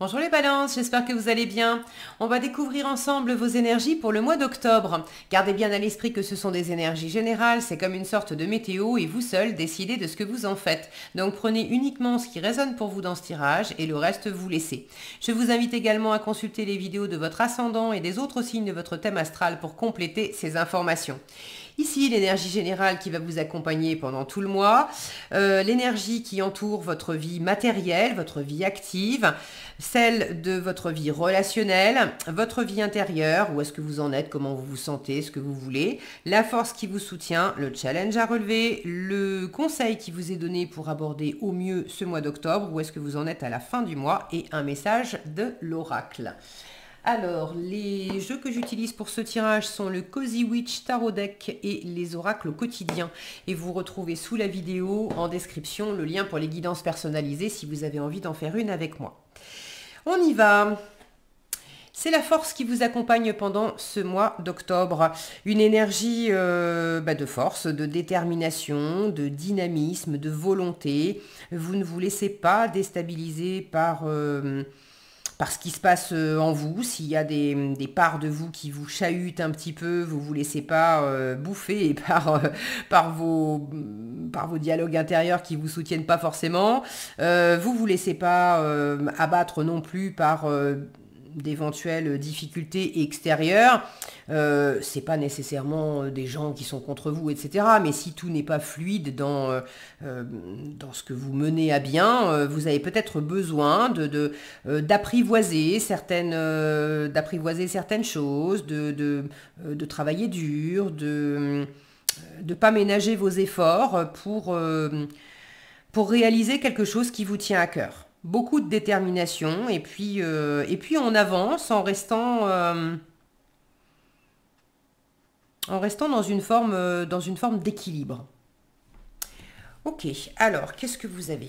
Bonjour les balances, j'espère que vous allez bien. On va découvrir ensemble vos énergies pour le mois d'octobre. Gardez bien à l'esprit que ce sont des énergies générales, c'est comme une sorte de météo et vous seul décidez de ce que vous en faites. Donc prenez uniquement ce qui résonne pour vous dans ce tirage et le reste vous laissez. Je vous invite également à consulter les vidéos de votre ascendant et des autres signes de votre thème astral pour compléter ces informations. Ici, l'énergie générale qui va vous accompagner pendant tout le mois, l'énergie qui entoure votre vie matérielle, votre vie active, celle de votre vie relationnelle, votre vie intérieure, où est-ce que vous en êtes, comment vous vous sentez, ce que vous voulez, la force qui vous soutient, le challenge à relever, le conseil qui vous est donné pour aborder au mieux ce mois d'octobre, où est-ce que vous en êtes à la fin du mois, et un message de l'oracle. Alors, les jeux que j'utilise pour ce tirage sont le Cozy Witch Tarot Deck et les oracles au quotidien. Et vous retrouvez sous la vidéo, en description, le lien pour les guidances personnalisées si vous avez envie d'en faire une avec moi. On y va. C'est la force qui vous accompagne pendant ce mois d'octobre. Une énergie de force, de détermination, de dynamisme, de volonté. Vous ne vous laissez pas déstabiliser par ce qui se passe en vous. S'il y a des parts de vous qui vous chahutent un petit peu, vous ne vous laissez pas bouffer par vos dialogues intérieurs qui ne vous soutiennent pas forcément. Vous ne vous laissez pas abattre non plus par d'éventuelles difficultés extérieures. C'est pas nécessairement des gens qui sont contre vous, etc. Mais si tout n'est pas fluide dans ce que vous menez à bien, vous avez peut-être besoin d'apprivoiser certaines choses, de travailler dur, de pas ménager vos efforts pour réaliser quelque chose qui vous tient à cœur. Beaucoup de détermination et puis on avance en restant dans une forme d'équilibre. Ok, alors qu'est-ce que vous avez?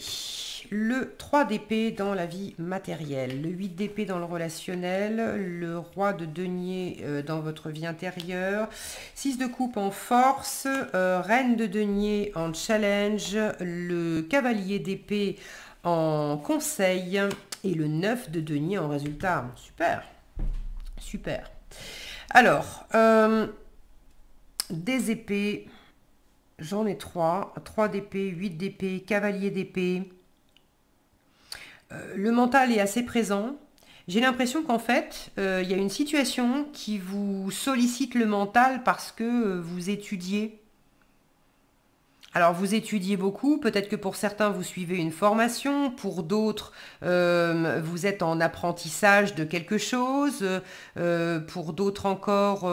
Le 3 d'épée dans la vie matérielle, le 8 d'épée dans le relationnel, le roi de denier dans votre vie intérieure, 6 de coupe en force, reine de denier en challenge, le cavalier d'épée en conseil et le 9 de denier en résultat. Super, super. Alors, des épées, j'en ai 3 d'épée, 8 d'épée, cavalier d'épée. Le mental est assez présent. J'ai l'impression qu'en fait, il y a une situation qui vous sollicite le mental parce que vous étudiez. Alors vous étudiez beaucoup, peut-être que pour certains vous suivez une formation, pour d'autres vous êtes en apprentissage de quelque chose, pour d'autres encore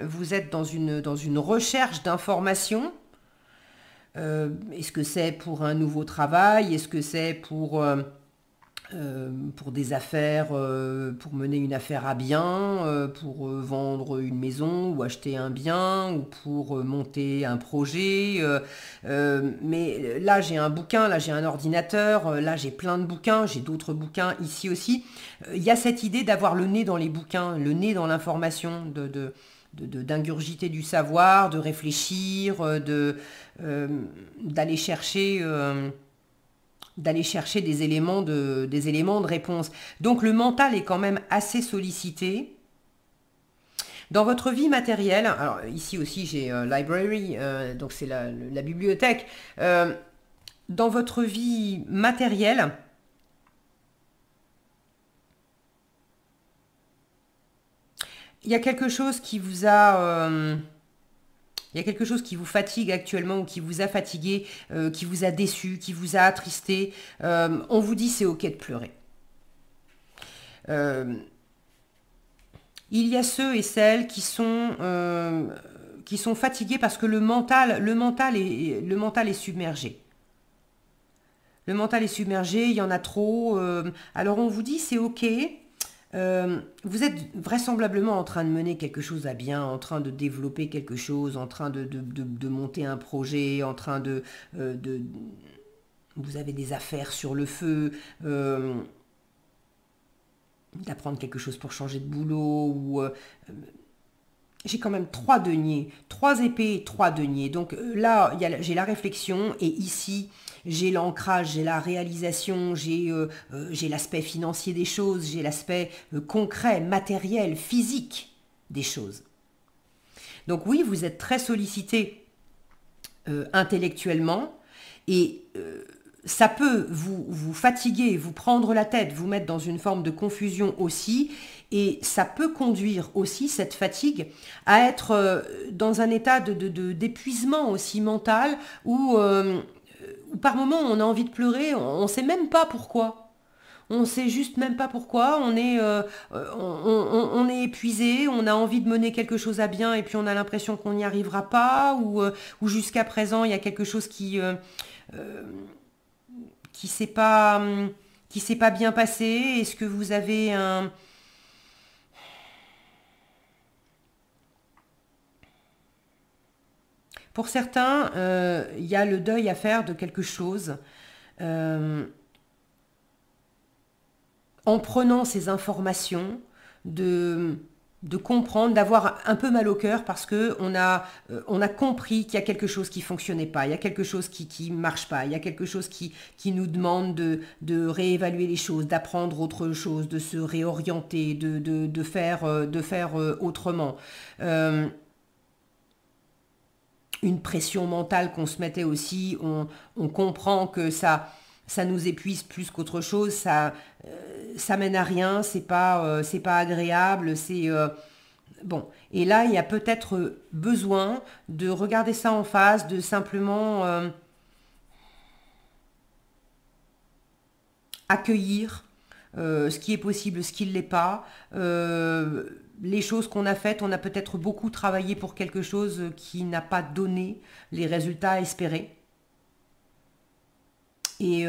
vous êtes dans une recherche d'information. Est-ce que c'est pour un nouveau travail? Est-ce que c'est pour des affaires, pour mener une affaire à bien, pour vendre une maison ou acheter un bien, ou pour monter un projet. Mais là, j'ai un bouquin, là, j'ai un ordinateur, là, j'ai plein de bouquins, j'ai d'autres bouquins ici aussi. Il y a cette idée d'avoir le nez dans les bouquins, le nez dans l'information, d'ingurgiter du savoir, de réfléchir, d'aller chercher... des éléments de réponse. Donc le mental est quand même assez sollicité. Dans votre vie matérielle, alors ici aussi j'ai library, donc c'est la bibliothèque. Dans votre vie matérielle, il y a quelque chose qui vous a... il y a quelque chose qui vous fatigue actuellement ou qui vous a fatigué, qui vous a déçu, qui vous a attristé. On vous dit c'est ok de pleurer. Il y a ceux et celles qui sont fatigués parce que le mental est submergé. Le mental est submergé, il y en a trop. Alors on vous dit c'est ok. Vous êtes vraisemblablement en train de mener quelque chose à bien, en train de développer quelque chose, en train de monter un projet, en train vous avez des affaires sur le feu, d'apprendre quelque chose pour changer de boulot, ou j'ai quand même 3 deniers, 3 épées, 3 deniers. Donc là, j'ai la réflexion et ici, j'ai l'ancrage, j'ai la réalisation, j'ai l'aspect financier des choses, j'ai l'aspect concret, matériel, physique des choses. Donc oui, vous êtes très sollicité intellectuellement et ça peut vous fatiguer, vous prendre la tête, vous mettre dans une forme de confusion aussi, et ça peut conduire aussi, cette fatigue, à être dans un état d'épuisement aussi mental, où par moments on a envie de pleurer, on ne sait même pas pourquoi. On sait juste même pas pourquoi, on est épuisé, on a envie de mener quelque chose à bien et puis on a l'impression qu'on n'y arrivera pas, ou jusqu'à présent il y a quelque chose qui s'est pas bien passé. Est-ce que vous avez un... Pour certains, il y a le deuil à faire de quelque chose. En prenant ces informations, de comprendre, d'avoir un peu mal au cœur parce que on a compris qu'il y a quelque chose qui fonctionnait pas, il y a quelque chose qui marche pas, il y a quelque chose qui nous demande de réévaluer les choses, d'apprendre autre chose, de se réorienter, de faire autrement. Une pression mentale qu'on se mettait aussi, on comprend que ça nous épuise plus qu'autre chose, ça mène à rien, c'est pas agréable, bon. Et là, il y a peut-être besoin de regarder ça en face, de simplement accueillir ce qui est possible, ce qui ne l'est pas. Les choses qu'on a faites, on a peut-être beaucoup travaillé pour quelque chose qui n'a pas donné les résultats espérés. Et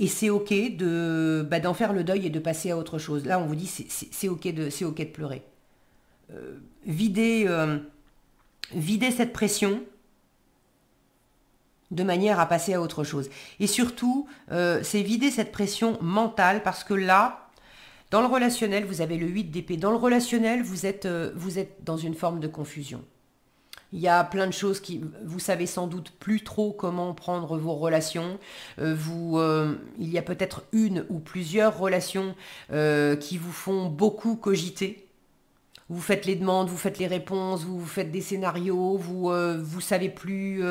c'est ok d'en faire le deuil et de passer à autre chose. Là, on vous dit c'est ok de pleurer. Vider cette pression de manière à passer à autre chose. Et surtout, c'est vider cette pression mentale parce que là, dans le relationnel, vous avez le 8 d'épée. Dans le relationnel, vous êtes dans une forme de confusion. Il y a plein de choses vous savez sans doute plus trop comment prendre vos relations. Il y a peut-être une ou plusieurs relations qui vous font beaucoup cogiter. Vous faites les demandes, vous faites les réponses, vous faites des scénarios, vous savez plus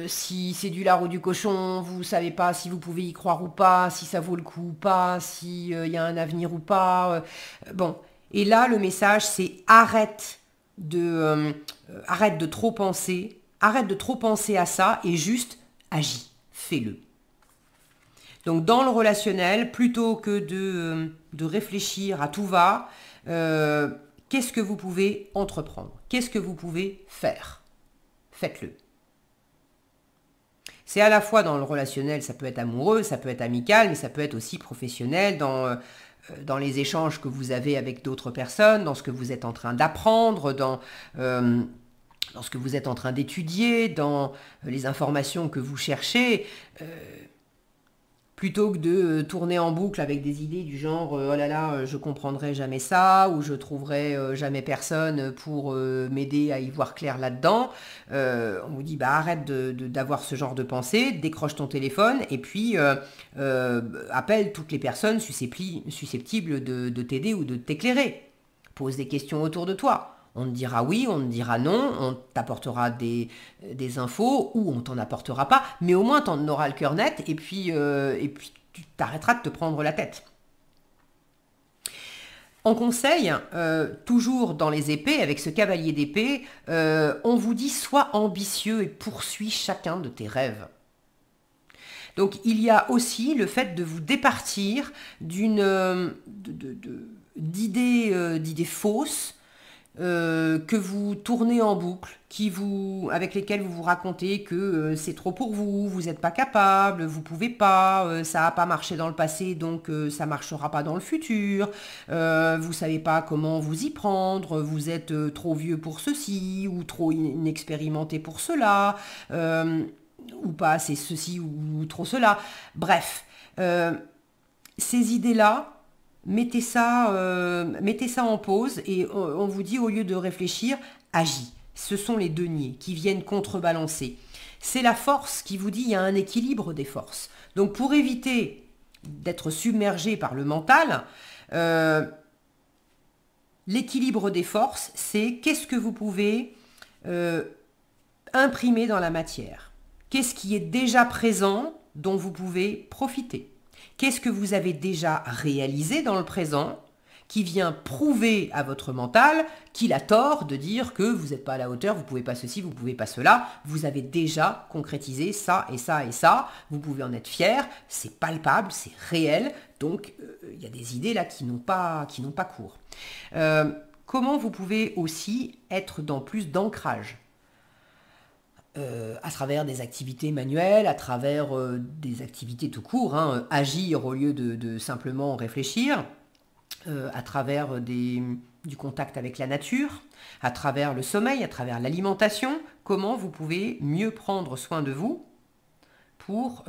si c'est du lard ou du cochon, vous savez pas si vous pouvez y croire ou pas, si ça vaut le coup ou pas, si y a un avenir ou pas. Bon, et là le message c'est arrête de trop penser, arrête de trop penser à ça et juste agis, fais-le. Donc dans le relationnel, plutôt que de réfléchir à tout va, qu'est-ce que vous pouvez entreprendre? Qu'est-ce que vous pouvez faire? Faites-le. C'est à la fois dans le relationnel, ça peut être amoureux, ça peut être amical, mais ça peut être aussi professionnel, dans les échanges que vous avez avec d'autres personnes, dans ce que vous êtes en train d'apprendre, dans ce que vous êtes en train d'étudier, dans les informations que vous cherchez. Plutôt que de tourner en boucle avec des idées du genre oh là là, je comprendrai jamais ça, ou je trouverai jamais personne pour m'aider à y voir clair là-dedans, on vous dit arrête d'avoir ce genre de pensée, décroche ton téléphone et puis appelle toutes les personnes susceptibles de t'aider ou de t'éclairer. Pose des questions autour de toi. On te dira oui, on te dira non, on t'apportera des infos ou on t'en apportera pas, mais au moins t'en auras le cœur net et puis tu t'arrêteras de te prendre la tête. En conseil, toujours dans les épées, avec ce cavalier d'épée, on vous dit sois ambitieux et poursuis chacun de tes rêves. Donc il y a aussi le fait de vous départir d'idées fausses, que vous tournez en boucle, avec lesquels vous vous racontez que c'est trop pour vous, vous n'êtes pas capable, vous pouvez pas, ça n'a pas marché dans le passé, donc ça marchera pas dans le futur, vous savez pas comment vous y prendre, vous êtes trop vieux pour ceci, ou trop inexpérimenté pour cela, ou pas assez ceci ou trop cela. Bref, ces idées-là, mettez ça en pause et on vous dit au lieu de réfléchir, agis. Ce sont les deniers qui viennent contrebalancer. C'est la force qui vous dit il y a un équilibre des forces. Donc pour éviter d'être submergé par le mental, l'équilibre des forces, c'est qu'est-ce que vous pouvez imprimer dans la matière. Qu'est-ce qui est déjà présent dont vous pouvez profiter. Qu'est-ce que vous avez déjà réalisé dans le présent qui vient prouver à votre mental qu'il a tort de dire que vous n'êtes pas à la hauteur, vous ne pouvez pas ceci, vous ne pouvez pas cela. Vous avez déjà concrétisé ça et ça et ça. Vous pouvez en être fier, c'est palpable, c'est réel. Donc, il y a des idées là qui n'ont pas cours. Comment vous pouvez aussi être dans plus d'ancrage à travers des activités manuelles, à travers des activités tout court, hein, agir au lieu de simplement réfléchir, à travers du contact avec la nature, à travers le sommeil, à travers l'alimentation, comment vous pouvez mieux prendre soin de vous pour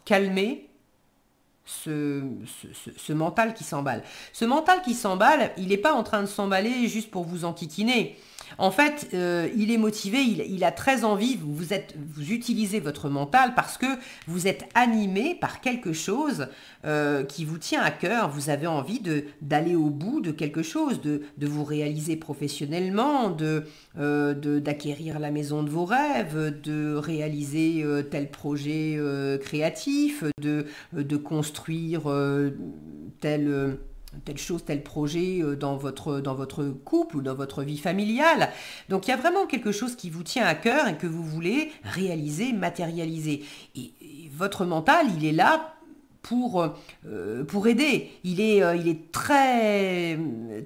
calmer ce mental qui s'emballe. Ce mental qui s'emballe, il n'est pas en train de s'emballer juste pour vous enquiquiner. En fait, il est motivé, il a très envie, vous utilisez votre mental parce que vous êtes animé par quelque chose qui vous tient à cœur. Vous avez envie d'aller au bout de quelque chose, de vous réaliser professionnellement, d'acquérir la maison de vos rêves, de réaliser tel projet créatif, de construire telle chose, tel projet dans votre couple ou dans votre vie familiale. Donc il y a vraiment quelque chose qui vous tient à cœur et que vous voulez réaliser, matérialiser. Et votre mental, il est là pour aider. Il est très,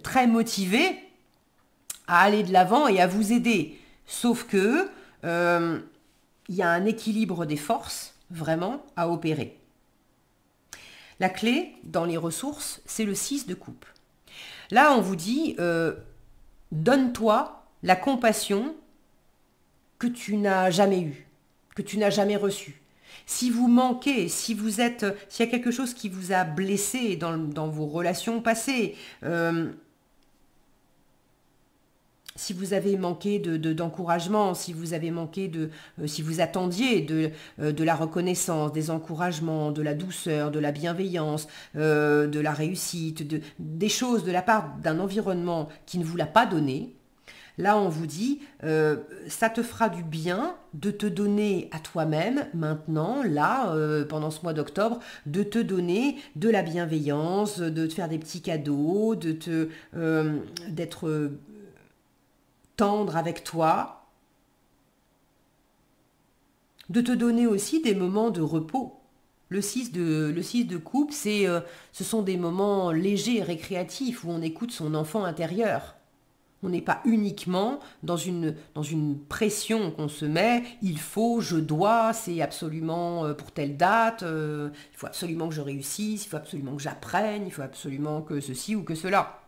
très motivé à aller de l'avant et à vous aider. Sauf que il y a un équilibre des forces vraiment à opérer. La clé dans les ressources, c'est le 6 de coupe. Là, on vous dit, donne-toi la compassion que tu n'as jamais eue, que tu n'as jamais reçue. Si vous manquez, s'il y a quelque chose qui vous a blessé dans vos relations passées, si vous avez manqué d'encouragement, si vous avez manqué si vous attendiez de la reconnaissance, des encouragements, de la douceur, de la bienveillance, de la réussite, des choses de la part d'un environnement qui ne vous l'a pas donné, là on vous dit, ça te fera du bien de te donner à toi-même maintenant, là, pendant ce mois d'octobre, de te donner de la bienveillance, de te faire des petits cadeaux, d'être tendre avec toi, de te donner aussi des moments de repos. Le 6 de coupe, ce sont des moments légers et récréatifs où on écoute son enfant intérieur. On n'est pas uniquement dans une pression qu'on se met, il faut, je dois, c'est absolument pour telle date, il faut absolument que je réussisse, il faut absolument que j'apprenne, il faut absolument que ceci ou que cela.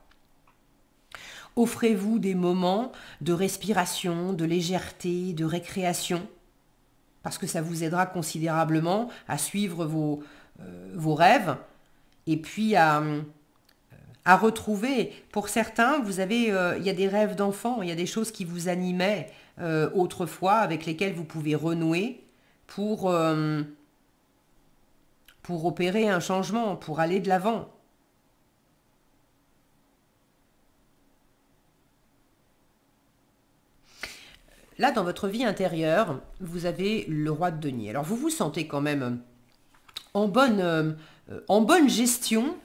Offrez-vous des moments de respiration, de légèreté, de récréation, parce que ça vous aidera considérablement à suivre vos rêves et puis à retrouver. Pour certains, il y a des rêves d'enfants, il y a des choses qui vous animaient autrefois, avec lesquelles vous pouvez renouer pour opérer un changement, pour aller de l'avant. Là, dans votre vie intérieure, vous avez le roi de denier. Alors, vous vous sentez quand même en bonne gestion.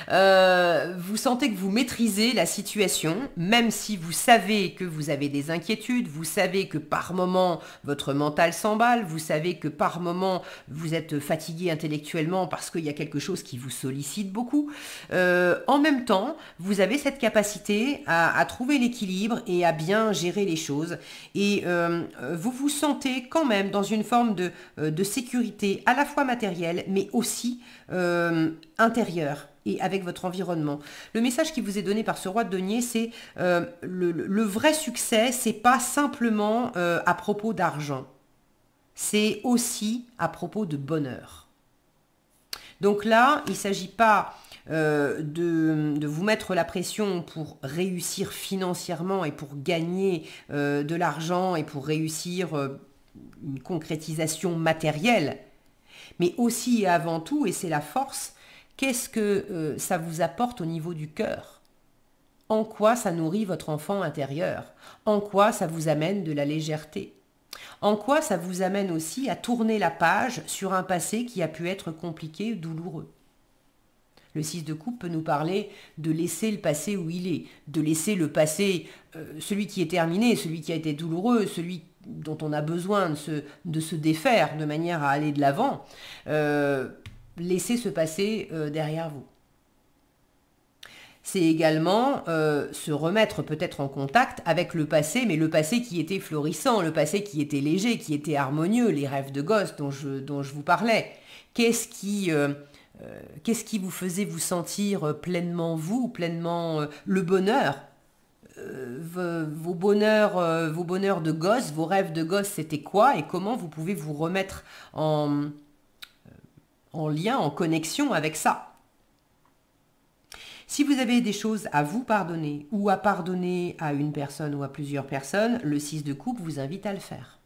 Vous sentez que vous maîtrisez la situation, même si vous savez que vous avez des inquiétudes, vous savez que par moment votre mental s'emballe, vous savez que par moment vous êtes fatigué intellectuellement parce qu'il y a quelque chose qui vous sollicite beaucoup. En même temps, vous avez cette capacité à trouver l'équilibre et à bien gérer les choses. Et vous vous sentez quand même dans une forme de sécurité à la fois matérielle, mais aussi intérieur et avec votre environnement. Le message qui vous est donné par ce roi de denier, c'est le vrai succès, c'est pas simplement à propos d'argent, c'est aussi à propos de bonheur. Donc là, il ne s'agit pas de vous mettre la pression pour réussir financièrement et pour gagner de l'argent et pour réussir une concrétisation matérielle, mais aussi et avant tout, et c'est la force, qu'est-ce que ça vous apporte au niveau du cœur? En quoi ça nourrit votre enfant intérieur? En quoi ça vous amène de la légèreté? En quoi ça vous amène aussi à tourner la page sur un passé qui a pu être compliqué ou douloureux? Le 6 de coupe peut nous parler de laisser le passé où il est, de laisser le passé, celui qui est terminé, celui qui a été douloureux, celui dont on a besoin de se défaire de manière à aller de l'avant, laisser ce passé derrière vous. C'est également se remettre peut-être en contact avec le passé, mais le passé qui était florissant, le passé qui était léger, qui était harmonieux, les rêves de gosse dont je vous parlais. Qu'est-ce qui vous faisait vous sentir pleinement vous, pleinement le bonheur? Vos bonheurs de gosse, vos rêves de gosse, c'était quoi? Et comment vous pouvez vous remettre en lien, en connexion avec ça? Si vous avez des choses à vous pardonner ou à pardonner à une personne ou à plusieurs personnes, le 6 de coupe vous invite à le faire.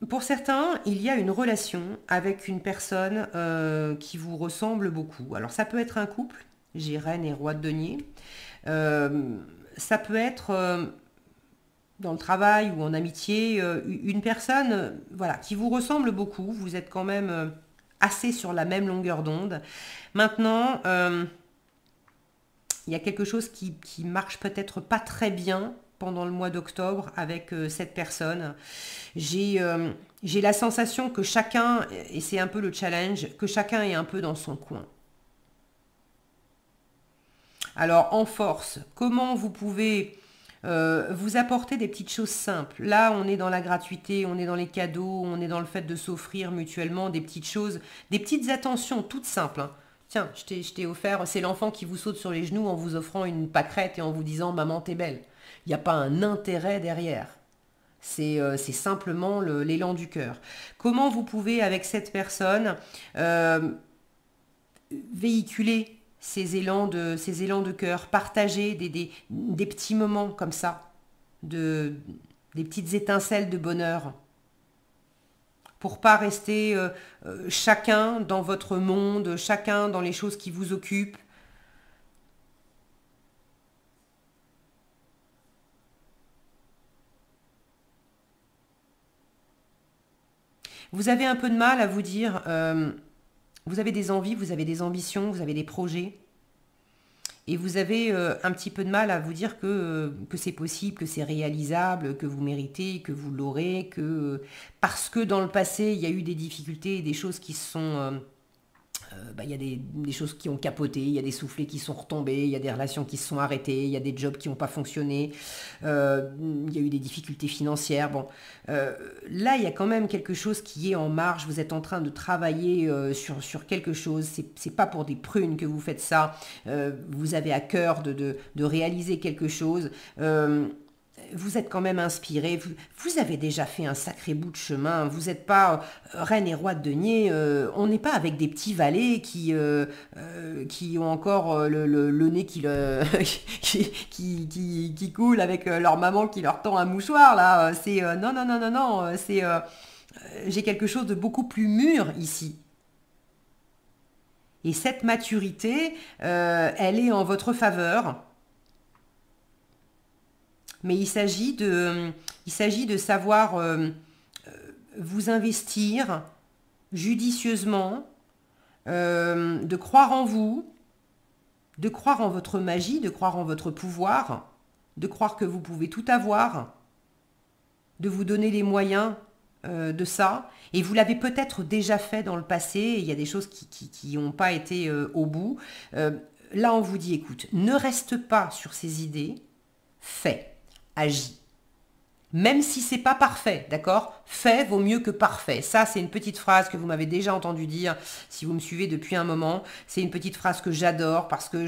Pour certains, il y a une relation avec une personne qui vous ressemble beaucoup. Alors ça peut être un couple, j'ai Reine et Roi de Denier. Ça peut être dans le travail ou en amitié, une personne voilà, qui vous ressemble beaucoup. Vous êtes quand même assez sur la même longueur d'onde. Maintenant, il y a quelque chose qui marche peut-être pas très bien pendant le mois d'octobre avec cette personne. J'ai la sensation que chacun, et c'est un peu le challenge, que chacun est un peu dans son coin. Alors en force, comment vous pouvez vous apporter des petites choses simples? Là, on est dans la gratuité, on est dans les cadeaux, on est dans le fait de s'offrir mutuellement des petites choses, des petites attentions toutes simples, hein. Tiens, je t'ai offert, c'est l'enfant qui vous saute sur les genoux en vous offrant une pâquerette et en vous disant « Maman, t'es belle ». Il n'y a pas un intérêt derrière. C'est simplement l'élan du cœur. Comment vous pouvez, avec cette personne, véhiculer ces élans de cœur, partager des petits moments comme ça, des petites étincelles de bonheur, pour pas rester chacun dans votre monde, chacun dans les choses qui vous occupent. Vous avez un peu de mal à vous dire, vous avez des envies, vous avez des ambitions, vous avez des projets, et vous avez un petit peu de mal à vous dire que c'est possible, que c'est réalisable, que vous méritez, que vous l'aurez, parce que dans le passé, il y a eu des difficultés, des choses qui se sont... il y a des choses qui ont capoté, il y a des soufflets qui sont retombés, il y a des relations qui se sont arrêtées, il y a des jobs qui n'ont pas fonctionné, il y a eu des difficultés financières. Bon, là, il y a quand même quelque chose qui est en marche, vous êtes en train de travailler sur quelque chose, c'est pas pour des prunes que vous faites ça, vous avez à cœur de réaliser quelque chose. Vous êtes quand même inspiré, vous avez déjà fait un sacré bout de chemin, vous n'êtes pas reine et roi de denier, on n'est pas avec des petits valets qui ont encore le nez qui coule avec leur maman qui leur tend un mouchoir, là, c'est non, c'est j'ai quelque chose de beaucoup plus mûr ici. Et cette maturité, elle est en votre faveur. Mais il s'agit de savoir vous investir judicieusement, de croire en vous, de croire en votre magie, de croire en votre pouvoir, de croire que vous pouvez tout avoir, de vous donner les moyens de ça. Et vous l'avez peut-être déjà fait dans le passé, et il y a des choses qui n'ont pas été au bout. Là, on vous dit, écoute, ne reste pas sur ces idées, fais. Agis. Même si c'est pas parfait, d'accord? Fait vaut mieux que parfait. Ça, c'est une petite phrase que vous m'avez déjà entendu dire si vous me suivez depuis un moment. C'est une petite phrase que j'adore parce que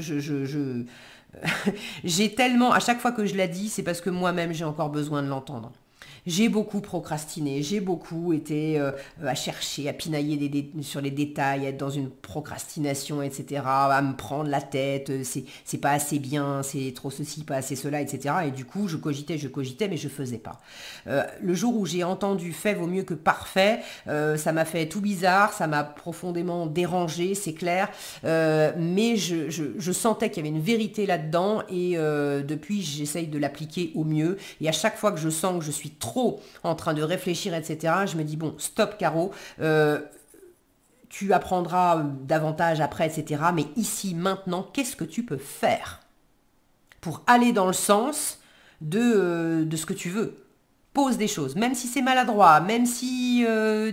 j'ai tellement, à chaque fois que je la dis, c'est parce que moi-même j'ai encore besoin de l'entendre. J'ai beaucoup procrastiné, j'ai beaucoup été à chercher, à pinailler sur les détails, à être dans une procrastination, etc., à me prendre la tête, c'est pas assez bien, c'est trop ceci, pas assez cela, etc. Et du coup, je cogitais, mais je faisais pas. Le jour où j'ai entendu « fait vaut mieux que parfait », ça m'a fait tout bizarre, ça m'a profondément dérangé, c'est clair, mais je sentais qu'il y avait une vérité là-dedans et depuis, j'essaye de l'appliquer au mieux. Et à chaque fois que je sens que je suis trop en train de réfléchir, etc., je me dis, bon, stop Caro, tu apprendras davantage après, etc. Mais ici, maintenant, qu'est-ce que tu peux faire pour aller dans le sens de ce que tu veux? Pose des choses, même si c'est maladroit, même si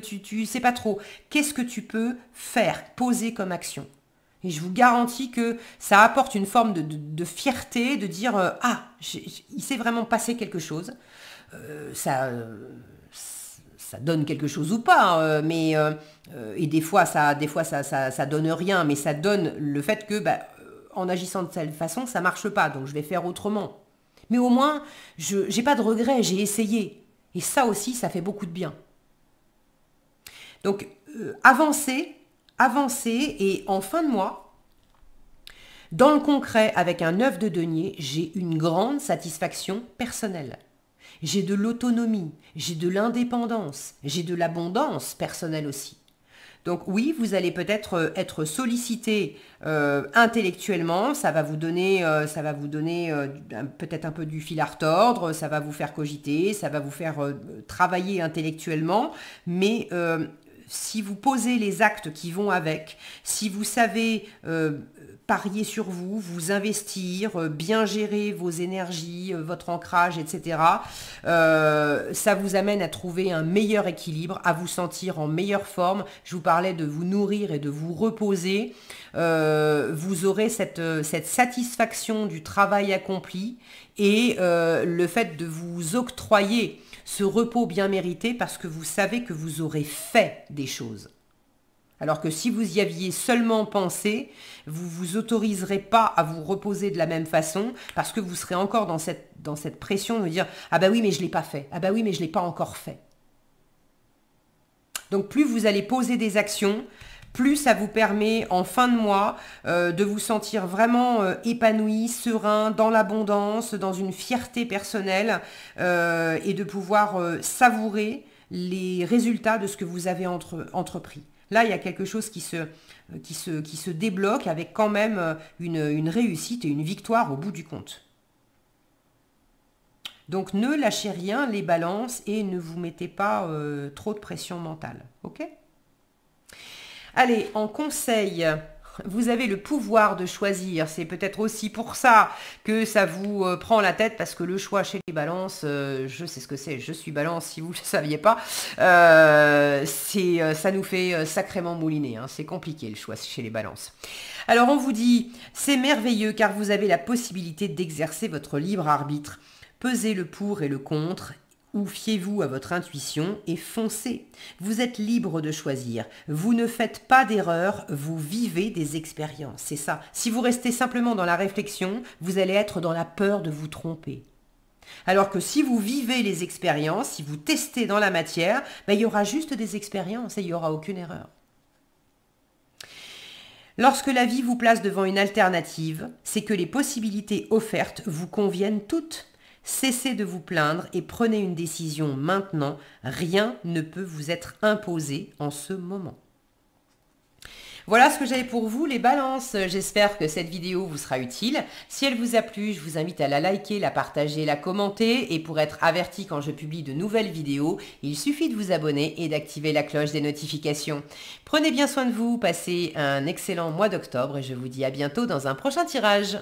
tu sais pas trop. Qu'est-ce que tu peux faire, poser comme action? Et je vous garantis que ça apporte une forme de fierté, de dire ah, il s'est vraiment passé quelque chose. Ça donne quelque chose ou pas, mais et des fois ça donne rien, mais ça donne le fait que en agissant de cette façon, ça marche pas, donc je vais faire autrement. Mais au moins, je n'ai pas de regrets, j'ai essayé. Et ça aussi, ça fait beaucoup de bien. Donc, avancez, et en fin de mois, dans le concret, avec un 9 de denier, j'ai une grande satisfaction personnelle. J'ai de l'autonomie, j'ai de l'indépendance, j'ai de l'abondance personnelle aussi. Donc oui, vous allez peut-être être sollicité intellectuellement, ça va vous donner peut-être un peu du fil à retordre, ça va vous faire cogiter, ça va vous faire travailler intellectuellement, mais si vous posez les actes qui vont avec, si vous savez parier sur vous, vous investir, bien gérer vos énergies, votre ancrage, etc., ça vous amène à trouver un meilleur équilibre, à vous sentir en meilleure forme. Je vous parlais de vous nourrir et de vous reposer. Vous aurez cette satisfaction du travail accompli et le fait de vous octroyer ce repos bien mérité parce que vous savez que vous aurez fait des choses. Alors que si vous y aviez seulement pensé, vous ne vous autoriserez pas à vous reposer de la même façon parce que vous serez encore dans cette pression de dire « Ah bah oui, mais je ne l'ai pas fait. Ah bah oui, mais je ne l'ai pas encore fait. » Donc plus vous allez poser des actions, plus ça vous permet en fin de mois de vous sentir vraiment épanoui, serein, dans l'abondance, dans une fierté personnelle et de pouvoir savourer les résultats de ce que vous avez entrepris. Là, il y a quelque chose qui se débloque avec quand même une réussite et une victoire au bout du compte. Donc, ne lâchez rien, les balances, et ne vous mettez pas trop de pression mentale. Ok ? Allez, en conseil, vous avez le pouvoir de choisir. C'est peut-être aussi pour ça que ça vous prend la tête, parce que le choix chez les balances, je sais ce que c'est, je suis balance si vous ne le saviez pas, ça nous fait sacrément mouliner, hein. C'est compliqué le choix chez les balances. Alors on vous dit, c'est merveilleux car vous avez la possibilité d'exercer votre libre arbitre. Pesez le pour et le contre. Ou fiez-vous à votre intuition et foncez. Vous êtes libre de choisir. Vous ne faites pas d'erreur, vous vivez des expériences. C'est ça. Si vous restez simplement dans la réflexion, vous allez être dans la peur de vous tromper. Alors que si vous vivez les expériences, si vous testez dans la matière, il y aura juste des expériences et il n'y aura aucune erreur. Lorsque la vie vous place devant une alternative, c'est que les possibilités offertes vous conviennent toutes. Cessez de vous plaindre et prenez une décision maintenant. Rien ne peut vous être imposé en ce moment. Voilà ce que j'avais pour vous, les balances. J'espère que cette vidéo vous sera utile. Si elle vous a plu, je vous invite à la liker, la partager, la commenter. Et pour être averti quand je publie de nouvelles vidéos, il suffit de vous abonner et d'activer la cloche des notifications. Prenez bien soin de vous, passez un excellent mois d'octobre et je vous dis à bientôt dans un prochain tirage.